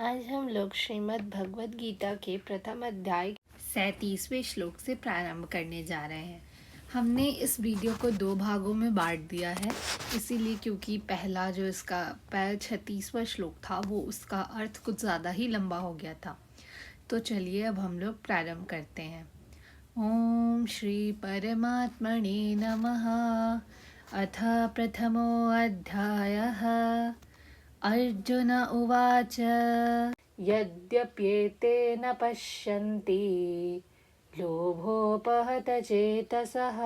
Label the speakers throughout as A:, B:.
A: आज हम लोग श्रीमद् भगवद गीता के प्रथम अध्याय 37वें श्लोक से प्रारंभ करने जा रहे हैं। हमने इस वीडियो को 2 भागों में बांट दिया है, इसीलिए क्योंकि पहला जो इसका 36वां श्लोक था वो उसका अर्थ कुछ ज़्यादा ही लंबा हो गया था। तो चलिए अब हम लोग प्रारंभ करते हैं। ओम श्री परमात्मने नमः। अथ प्रथमो अध्यायः। अर्जुन उवाच यद्यप्येते न पश्यन्ति लोभोपहत चेतसः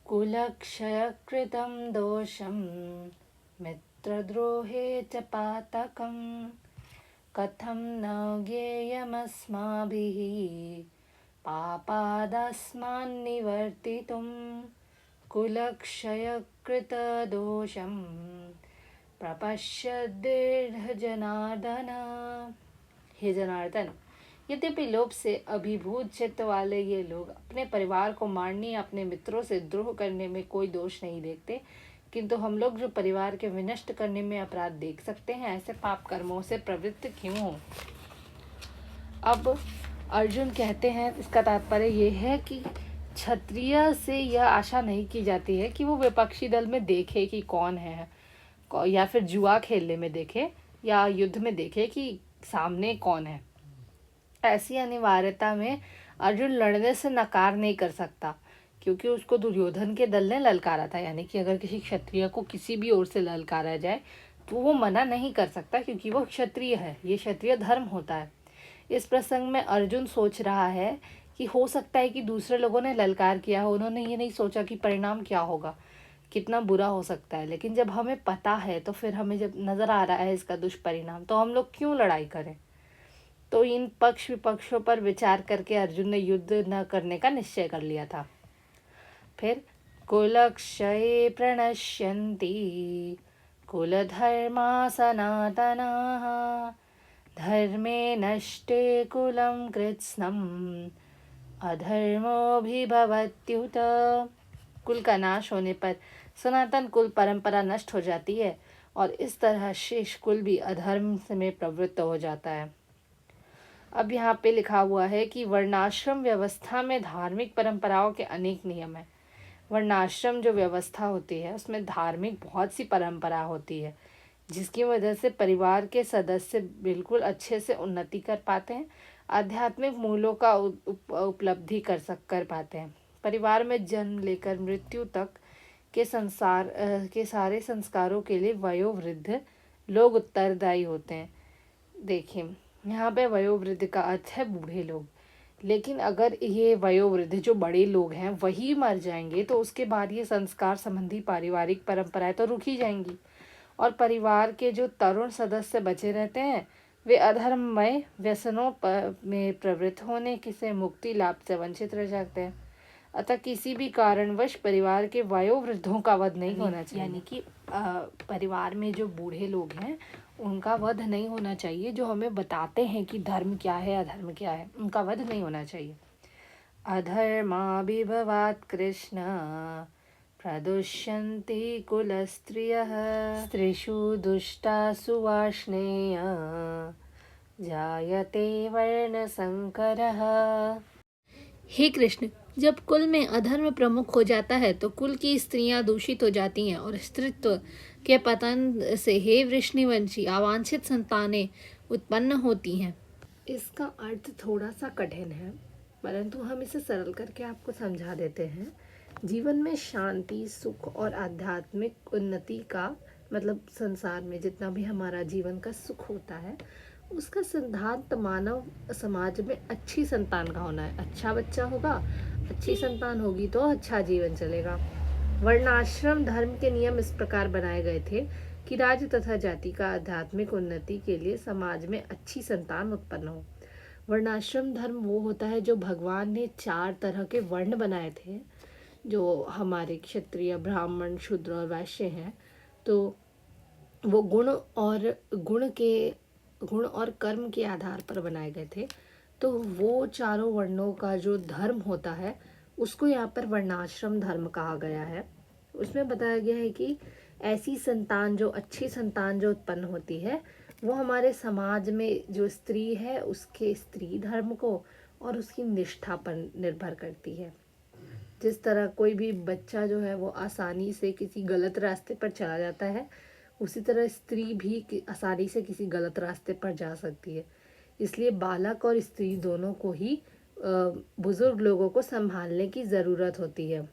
A: कुलक्षयकृतं दोषं मित्रद्रोहे च पातकं कथं न ज्ञेयमस्माभिः पापादस्मान्निवर्तितुं कुलक्षयकृतदोषं प्रपश्यद्दृढ़ जनार्दन। हे जनार्दन, यद्यपि लोभ से अभिभूत चित्त वाले ये लोग अपने परिवार को मारने या अपने मित्रों से द्रोह करने में कोई दोष नहीं देखते, किंतु हम लोग जो परिवार के विनष्ट करने में अपराध देख सकते हैं, ऐसे पाप कर्मों से प्रवृत्त क्यों हो। अब अर्जुन कहते हैं, इसका तात्पर्य ये है कि क्षत्रिय से यह आशा नहीं की जाती है कि वो विपक्षी दल में देखे कि कौन है, या फिर जुआ खेलने में देखे या युद्ध में देखे कि सामने कौन है। ऐसी अनिवार्यता में अर्जुन लड़ने से नकार नहीं कर सकता, क्योंकि उसको दुर्योधन के दल ने ललकारा था। यानी कि अगर किसी क्षत्रिय को किसी भी ओर से ललकारा जाए तो वो मना नहीं कर सकता, क्योंकि वो क्षत्रिय है। ये क्षत्रिय धर्म होता है। इस प्रसंग में अर्जुन सोच रहा है कि हो सकता है कि दूसरे लोगों ने ललकार किया हो, उन्होंने ये नहीं सोचा कि परिणाम क्या होगा, कितना बुरा हो सकता है। लेकिन जब हमें पता है, तो फिर हमें जब नज़र आ रहा है इसका दुष्परिणाम, तो हम लोग क्यों लड़ाई करें। तो इन पक्ष विपक्षों पर विचार करके अर्जुन ने युद्ध न करने का निश्चय कर लिया था। फिर कुलक्षये प्रणश्यन्ति कुलधर्मा सनातनाः धर्मे नष्टे कुलं कृत्स्नम् अधर्मोऽभिभवत्युत। कुल का नाश होने पर सनातन कुल परंपरा नष्ट हो जाती है और इस तरह शेष कुल भी अधर्म में प्रवृत्त हो जाता है। अब यहाँ पे लिखा हुआ है कि वर्णाश्रम व्यवस्था में धार्मिक परंपराओं के अनेक नियम हैं। वर्णाश्रम जो व्यवस्था होती है उसमें धार्मिक बहुत सी परंपरा होती है, जिसकी वजह से परिवार के सदस्य बिल्कुल अच्छे से उन्नति कर पाते हैं, आध्यात्मिक मूल्यों का उपलब्धि कर पाते हैं। परिवार में जन्म लेकर मृत्यु तक के सारे संस्कारों के लिए वयोवृद्ध लोग उत्तरदायी होते हैं। देखिए, यहाँ पे वयोवृद्ध का अर्थ है बूढ़े लोग। लेकिन अगर ये वयोवृद्ध जो बड़े लोग हैं वही मर जाएंगे, तो उसके बाद ये संस्कार संबंधी पारिवारिक परंपराएं तो रुक ही जाएंगी, और परिवार के जो तरुण सदस्य बचे रहते हैं वे अधर्ममय व्यसनों में प्रवृत्त होने से मुक्ति लाभ से वंचित रह जाते हैं। अतः किसी भी कारणवश परिवार के वयोवृद्धों का वध नहीं होना चाहिए। यानी कि परिवार में जो बूढ़े लोग हैं उनका वध नहीं होना चाहिए, जो हमें बताते हैं कि धर्म क्या है अधर्म क्या है, उनका वध नहीं होना चाहिए। अधर्माभिभवात् कृष्ण प्रदुष्यन्ति कुलस्त्रियः स्त्रीषु दुष्टासु वार्ष्णेय जायते वर्णसंकरः। हे कृष्ण, जब कुल में अधर्म प्रमुख हो जाता है तो कुल की स्त्रियां दूषित हो जाती हैं और स्त्रीत्व के पतन से हे वृष्णिवंशी अवांछित संतानें उत्पन्न होती हैं। इसका अर्थ थोड़ा सा कठिन है, परंतु हम इसे सरल करके आपको समझा देते हैं। जीवन में शांति, सुख और आध्यात्मिक उन्नति का मतलब संसार में जितना भी हमारा जीवन का सुख होता है उसका सिद्धांत मानव समाज में अच्छी संतान का होना है। अच्छा बच्चा होगा, अच्छी संतान होगी तो अच्छा जीवन चलेगा। वर्णाश्रम धर्म के नियम इस प्रकार बनाए गए थे कि राज्य तथा जाति का आध्यात्मिक उन्नति के लिए समाज में अच्छी संतान उत्पन्न हो। वर्णाश्रम धर्म वो होता है जो भगवान ने 4 तरह के वर्ण बनाए थे, जो हमारे क्षत्रिय, ब्राह्मण, शूद्र और वैश्य हैं। तो वो गुण और कर्म के आधार पर बनाए गए थे। तो वो चारों वर्णों का जो धर्म होता है उसको यहाँ पर वर्णाश्रम धर्म कहा गया है। उसमें बताया गया है कि ऐसी संतान जो अच्छी संतान जो उत्पन्न होती है वो हमारे समाज में जो स्त्री है उसके स्त्री धर्म को और उसकी निष्ठा पर निर्भर करती है। जिस तरह कोई भी बच्चा जो है वो आसानी से किसी गलत रास्ते पर चला जाता है, उसी तरह स्त्री भी आसानी से किसी गलत रास्ते पर जा सकती है। इसलिए बालक और स्त्री दोनों को ही बुजुर्ग लोगों को संभालने की ज़रूरत होती है।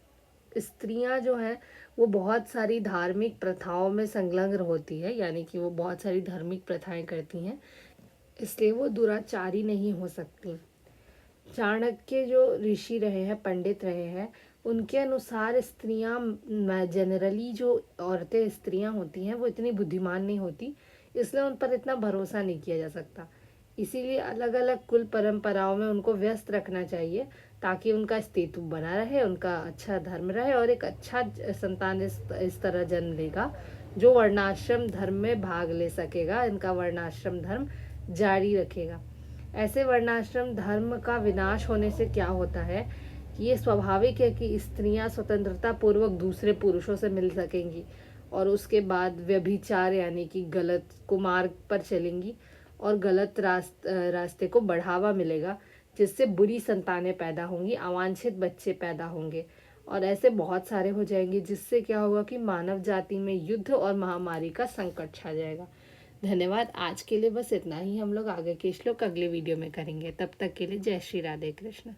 A: स्त्रियां जो हैं वो बहुत सारी धार्मिक प्रथाओं में संलग्न होती है, यानी कि वो बहुत सारी धार्मिक प्रथाएं करती हैं, इसलिए वो दुराचारी नहीं हो सकती। चाणक्य जो ऋषि रहे हैं, पंडित रहे हैं, उनके अनुसार स्त्रियां जनरली जो औरतें स्त्रियां होती हैं वो इतनी बुद्धिमान नहीं होती, इसलिए उन पर इतना भरोसा नहीं किया जा सकता। इसीलिए अलग अलग कुल परंपराओं में उनको व्यस्त रखना चाहिए ताकि उनका अस्तित्व बना रहे, उनका अच्छा धर्म रहे और एक अच्छा संतान इस तरह जन्म लेगा जो वर्णाश्रम धर्म में भाग ले सकेगा, इनका वर्णाश्रम धर्म जारी रखेगा। ऐसे वर्णाश्रम धर्म का विनाश होने से क्या होता है, ये स्वाभाविक है कि स्त्रियां स्वतंत्रता पूर्वक दूसरे पुरुषों से मिल सकेंगी और उसके बाद व्यभिचार यानी कि गलत कुमार्ग पर चलेंगी और गलत रास्ते को बढ़ावा मिलेगा, जिससे बुरी संतानें पैदा होंगी, अवांछित बच्चे पैदा होंगे और ऐसे बहुत सारे हो जाएंगे, जिससे क्या होगा कि मानव जाति में युद्ध और महामारी का संकट छा जाएगा। धन्यवाद। आज के लिए बस इतना ही। हम लोग आगे के श्लोक अगले वीडियो में करेंगे। तब तक के लिए जय श्री राधे कृष्ण।